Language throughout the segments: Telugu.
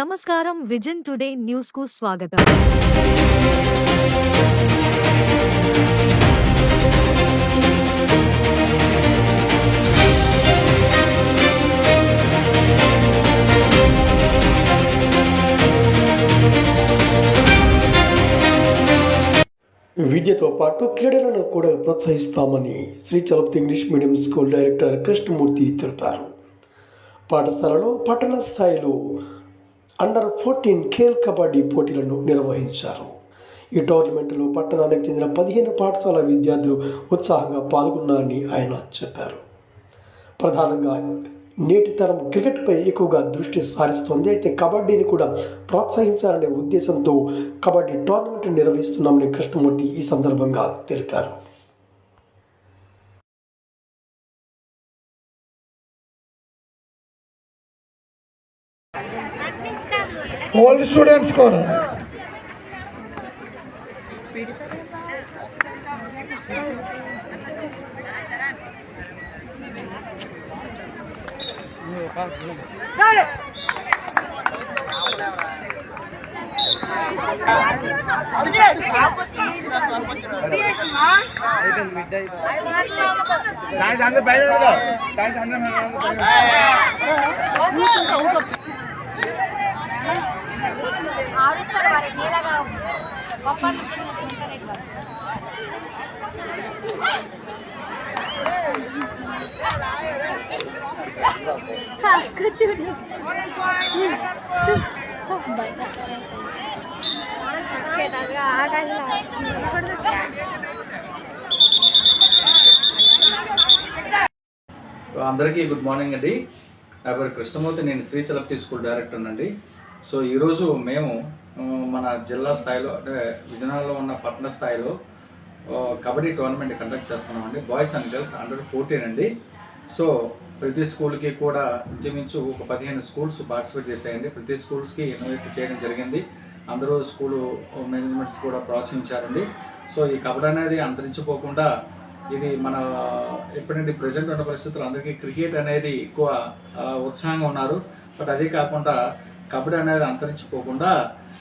నమస్కారం విజన్ టుడే న్యూస్ కు స్వాగతం. విద్యతో పాటు క్రీడలను కూడా ప్రోత్సహిస్తామని Shri Chalapathi English medium school director Krishnamurthy తెలిపారు. పాఠశాలలో పట్టణ స్థాయిలో అండర్ 14 ఖేల్ కబడ్డీ పోటీలను నిర్వహించారు. ఈ టోర్నమెంట్లో పట్టణానికి చెందిన 15 పాఠశాల విద్యార్థులు ఉత్సాహంగా పాల్గొన్నారని ఆయన చెప్పారు. ప్రధానంగా నేటి తరం క్రికెట్పై ఎక్కువగా దృష్టి సారిస్తోంది. అయితే కబడ్డీని కూడా ప్రోత్సహించాలనే ఉద్దేశంతో కబడ్డీ టోర్నమెంట్ నిర్వహిస్తున్నామని కృష్ణమూర్తి ఈ సందర్భంగా తెలిపారు. All students score. అందరికీ గుడ్ మార్నింగ్ అండి. నా పేరు కృష్ణమూర్తి, నేను శ్రీ చలపతి స్కూల్ డైరెక్టర్ అండి. సో ఈరోజు మేము మన జిల్లా స్థాయిలో అంటే విజయనగరంలో ఉన్న పట్టణ స్థాయిలో కబడ్డీ టోర్నమెంట్ కండక్ట్ చేస్తున్నామండి. బాయ్స్ అండ్ గర్ల్స్ అండర్ 14 అండి. సో ప్రతి స్కూల్కి కూడా ఇంచుమించు ఒక 15 స్కూల్స్ పార్టిసిపేట్ చేశాయండి. ప్రతి స్కూల్స్కి ఇన్వైట్ చేయడం జరిగింది. అందరూ స్కూలు మేనేజ్మెంట్స్ కూడా ప్రోత్సహించారండి. సో ఈ కబడ్డీ అనేది అంతరించిపోకుండా ఇది మన ఎప్పుడంటే ప్రజెంట్ ఉన్న పరిస్థితులు అందరికీ క్రికెట్ అనేది ఎక్కువ ఉత్సాహంగా ఉన్నారు. బట్ అదే కాకుండా కబడ్డీ అనేది అంతరించిపోకుండా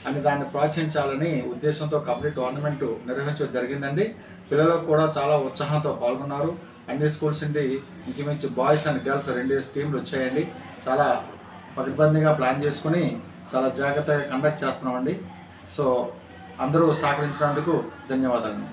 అని దాన్ని ప్రోత్సహించాలని ఉద్దేశంతో కబడ్డీ టోర్నమెంట్ నిర్వహించడం జరిగిందండి. పిల్లలు కూడా చాలా ఉత్సాహంతో పాల్గొన్నారు. అన్ని స్కూల్స్ నుండి ఇంచుమించు బాయ్స్ అండ్ గర్ల్స్ 2 టీంలు వచ్చాయండి. చాలా పకడ్బందీగా ప్లాన్ చేసుకుని చాలా జాగ్రత్తగా కండక్ట్ చేస్తున్నామండి. సో అందరూ సహకరించినందుకు ధన్యవాదాలు.